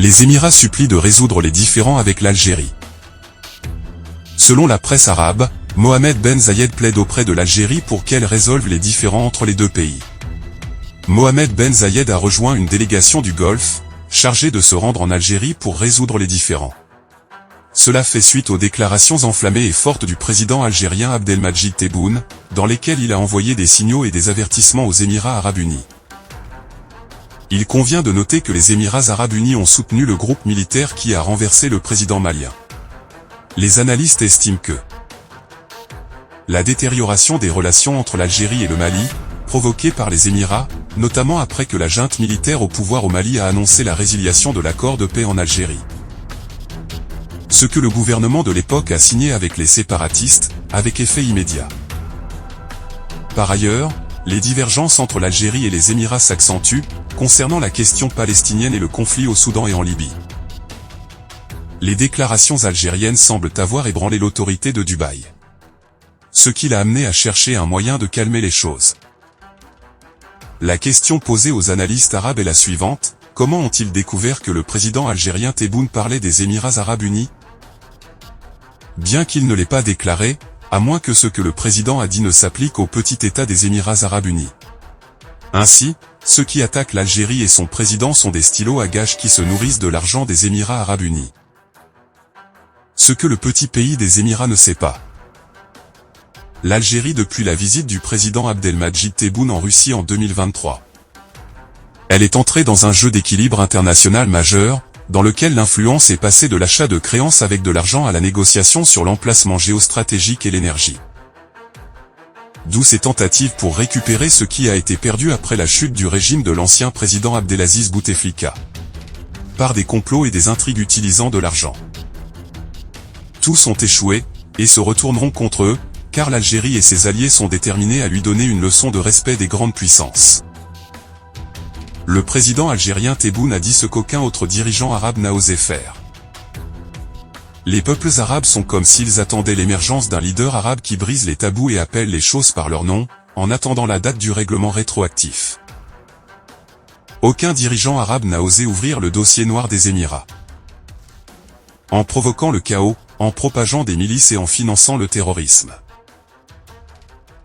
Les Émirats supplient de résoudre les différends avec l'Algérie. Selon la presse arabe, Mohamed Ben Zayed plaide auprès de l'Algérie pour qu'elle résolve les différends entre les deux pays. Mohamed Ben Zayed a rejoint une délégation du Golfe, chargée de se rendre en Algérie pour résoudre les différends. Cela fait suite aux déclarations enflammées et fortes du président algérien Abdelmadjid Tebboune, dans lesquelles il a envoyé des signaux et des avertissements aux Émirats arabes unis. Il convient de noter que les Émirats arabes unis ont soutenu le groupe militaire qui a renversé le président malien. Les analystes estiment que la détérioration des relations entre l'Algérie et le Mali, provoquée par les Émirats, notamment après que la junte militaire au pouvoir au Mali a annoncé la résiliation de l'accord de paix en Algérie. Ce que le gouvernement de l'époque a signé avec les séparatistes, avec effet immédiat. Par ailleurs, les divergences entre l'Algérie et les Émirats s'accentuent, concernant la question palestinienne et le conflit au Soudan et en Libye. Les déclarations algériennes semblent avoir ébranlé l'autorité de Dubaï. Ce qui l'a amené à chercher un moyen de calmer les choses. La question posée aux analystes arabes est la suivante: comment ont-ils découvert que le président algérien Tebboune parlait des Émirats arabes unis? Bien qu'il ne l'ait pas déclaré, à moins que ce que le président a dit ne s'applique au petit État des Émirats arabes unis. Ainsi, ceux qui attaquent l'Algérie et son président sont des stylos à gage qui se nourrissent de l'argent des Émirats arabes unis. Ce que le petit pays des Émirats ne sait pas. L'Algérie depuis la visite du président Abdelmadjid Tebboune en Russie en 2023. Elle est entrée dans un jeu d'équilibre international majeur, dans lequel l'influence est passée de l'achat de créances avec de l'argent à la négociation sur l'emplacement géostratégique et l'énergie. D'où ces tentatives pour récupérer ce qui a été perdu après la chute du régime de l'ancien président Abdelaziz Bouteflika. Par des complots et des intrigues utilisant de l'argent. Tous ont échoué, et se retourneront contre eux, car l'Algérie et ses alliés sont déterminés à lui donner une leçon de respect des grandes puissances. Le président algérien Tebboune a dit ce qu'aucun autre dirigeant arabe n'a osé faire. Les peuples arabes sont comme s'ils attendaient l'émergence d'un leader arabe qui brise les tabous et appelle les choses par leur nom, en attendant la date du règlement rétroactif. Aucun dirigeant arabe n'a osé ouvrir le dossier noir des Émirats. En provoquant le chaos, en propageant des milices et en finançant le terrorisme.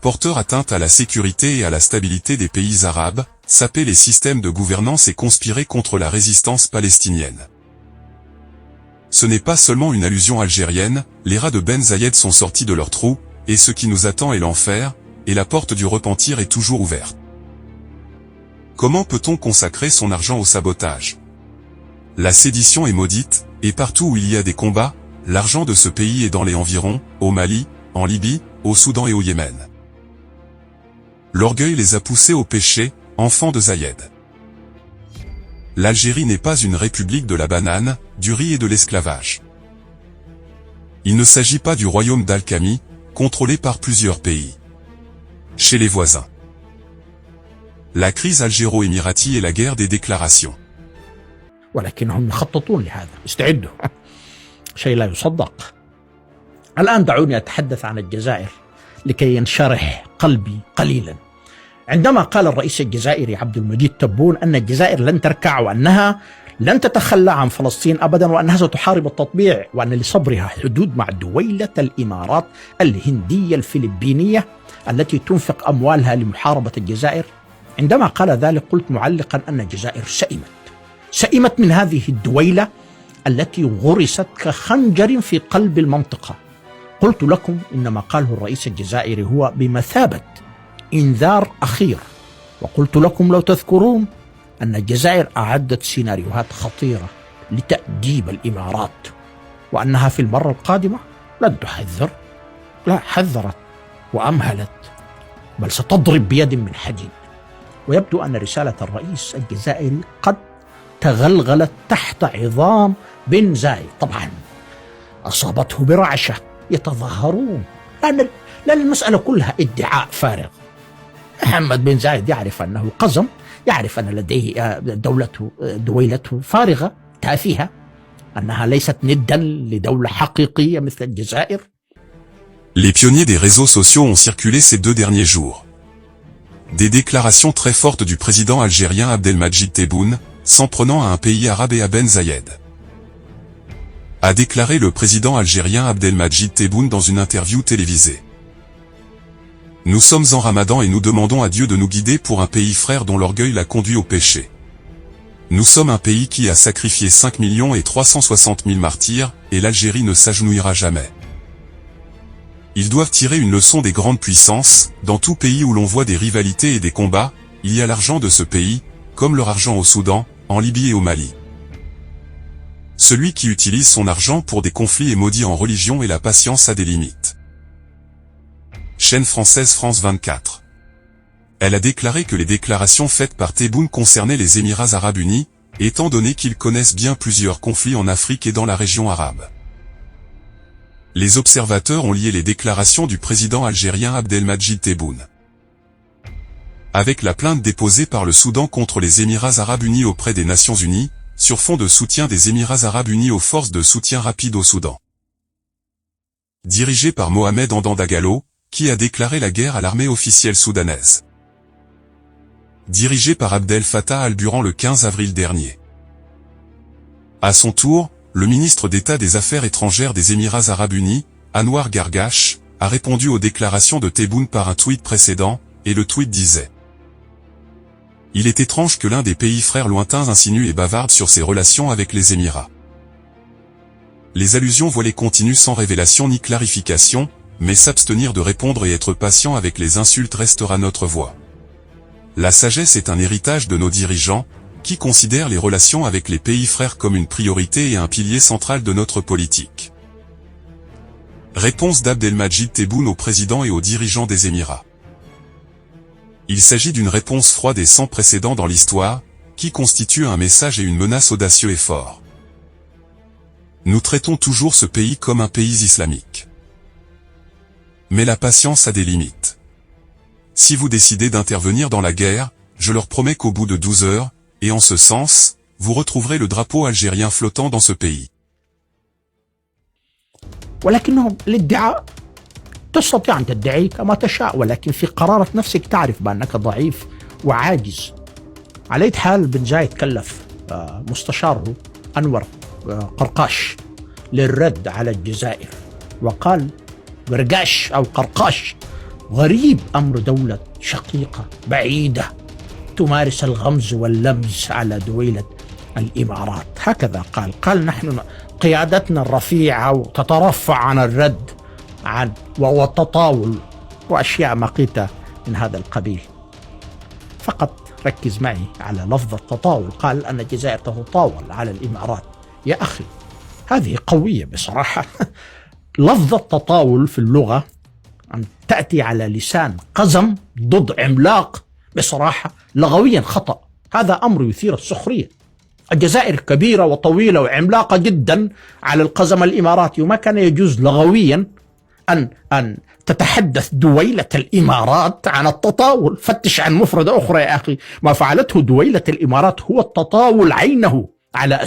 Porteur atteinte à la sécurité et à la stabilité des pays arabes, saper les systèmes de gouvernance et conspirer contre la résistance palestinienne. Ce n'est pas seulement une allusion algérienne, les rats de Ben Zayed sont sortis de leur trou, et ce qui nous attend est l'enfer, et la porte du repentir est toujours ouverte. Comment peut-on consacrer son argent au sabotage? La sédition est maudite, et partout où il y a des combats, l'argent de ce pays est dans les environs, au Mali, en Libye, au Soudan et au Yémen. L'orgueil les a poussés au péché, enfants de Zayed. L'Algérie n'est pas une république de la banane, du riz et de l'esclavage. Il ne s'agit pas du royaume d'Al-Khami, contrôlé par plusieurs pays. Chez les voisins. La crise algéro-émiratie est la guerre des déclarations. ولكنهم يخططون لهذا، استعدوا. شيء لا يصدق. الآن دعوني أتحدث عن الجزائر لكي ينشرح قلبي قليلا. عندما قال الرئيس الجزائري عبد المجيد تبون أن الجزائر لن تركع وأنها لن تتخلى عن فلسطين أبدا وأنها ستحارب التطبيع وأن لصبرها حدود مع دويلة الإمارات الهندية الفلبينية التي تنفق أموالها لمحاربة الجزائر. عندما قال ذلك قلت معلقا أن الجزائر سئمت من هذه الدويلة التي غرست كخنجر في قلب المنطقة. قلت لكم إن ما قاله الرئيس الجزائري هو بمثابة إنذار أخير، وقلت لكم لو تذكرون أن الجزائر أعدت سيناريوهات خطيرة لتأديب الإمارات وأنها في المرة القادمة لن تحذر، لا حذرت وأمهلت بل ستضرب بيد من حديد. ويبدو أن رسالة الرئيس الجزائري قد تغلغلت تحت عظام بن زايد. طبعا أصابته برعشة، يتظاهرون لأن المسألة كلها ادعاء فارغ. محمد بن زايد يعرف أنه قزم، يعرف أن لديه دويلته فارغة تافهة، أنها ليست ندا لدولة حقيقية مثل الجزائر. Les pionniers des réseaux sociaux ont circulé ces 2 derniers jours. Des déclarations très fortes du président algérien Abdelmadjid Tebboune, s'en prenant à un pays arabe et à Ben Zayed. A déclaré le président algérien Abdelmadjid Tebboune dans une interview télévisée. Nous sommes en Ramadan et nous demandons à Dieu de nous guider pour un pays frère dont l'orgueil l'a conduit au péché. Nous sommes un pays qui a sacrifié 5 360 000 martyrs, et l'Algérie ne s'agenouillera jamais. Ils doivent tirer une leçon des grandes puissances. Dans tout pays où l'on voit des rivalités et des combats, il y a l'argent de ce pays, comme leur argent au Soudan, en Libye et au Mali. Celui qui utilise son argent pour des conflits est maudit en religion et la patience a des limites. Chaîne française France 24. Elle a déclaré que les déclarations faites par Tebboune concernaient les Émirats Arabes Unis, étant donné qu'ils connaissent bien plusieurs conflits en Afrique et dans la région arabe. Les observateurs ont lié les déclarations du président algérien Abdelmadjid Tebboune avec la plainte déposée par le Soudan contre les Émirats Arabes Unis auprès des Nations Unies, sur fond de soutien des Émirats Arabes Unis aux forces de soutien rapide au Soudan. Dirigé par Mohamed Hamdan Dagalo, qui a déclaré la guerre à l'armée officielle soudanaise. Dirigé par Abdel Fattah al-Burhan le 15 avril dernier. À son tour, le ministre d'État des Affaires étrangères des Émirats Arabes Unis, Anwar Gargash, a répondu aux déclarations de Tebboune par un tweet précédent, et le tweet disait: il est étrange que l'un des pays frères lointains insinue et bavarde sur ses relations avec les Émirats. Les allusions voilées continuent sans révélation ni clarification, mais s'abstenir de répondre et être patient avec les insultes restera notre voie. La sagesse est un héritage de nos dirigeants, qui considèrent les relations avec les pays frères comme une priorité et un pilier central de notre politique. Réponse d'Abdelmadjid Tebboune au président et aux dirigeants des Émirats. Il s'agit d'une réponse froide et sans précédent dans l'histoire, qui constitue un message et une menace audacieux et fort. Nous traitons toujours ce pays comme un pays islamique. Mais la patience a des limites. Si vous décidez d'intervenir dans la guerre, je leur promets qu'au bout de 12 heures, et en ce sens, vous retrouverez le drapeau algérien flottant dans ce pays. ولكنهم الادعاء تستطيع أن تدعي كما تشاء، ولكن في قرارة نفسك تعرف بأنك ضعيف وعاجز. على أي حال بن زايد كلف مستشاره أنور قرقاش للرد على الجزائر، وقال قرقاش أو قرقاش: غريب أمر دولة شقيقة بعيدة تمارس الغمز واللمز على دويلة الإمارات. هكذا قال نحن قيادتنا الرفيعة وتترفع عن الرد عن والتطاول وأشياء مقيتة من هذا القبيل. فقط ركز معي على لفظ التطاول. قال أن الجزائر تتطاول على الإمارات. يا أخي هذه قوية بصراحة. لفظ التطاول في اللغة أن تأتي على لسان قزم ضد عملاق بصراحة لغويا خطأ. هذا أمر يثير السخرية. الجزائر كبيرة وطويلة وعملاقة جدا على القزم الإماراتي، وما كان يجوز لغويا أن تتحدث دويلة الإمارات عن التطاول. فتش عن مفردة أخرى يا أخي. ما فعلته دويلة الإمارات هو التطاول عينه على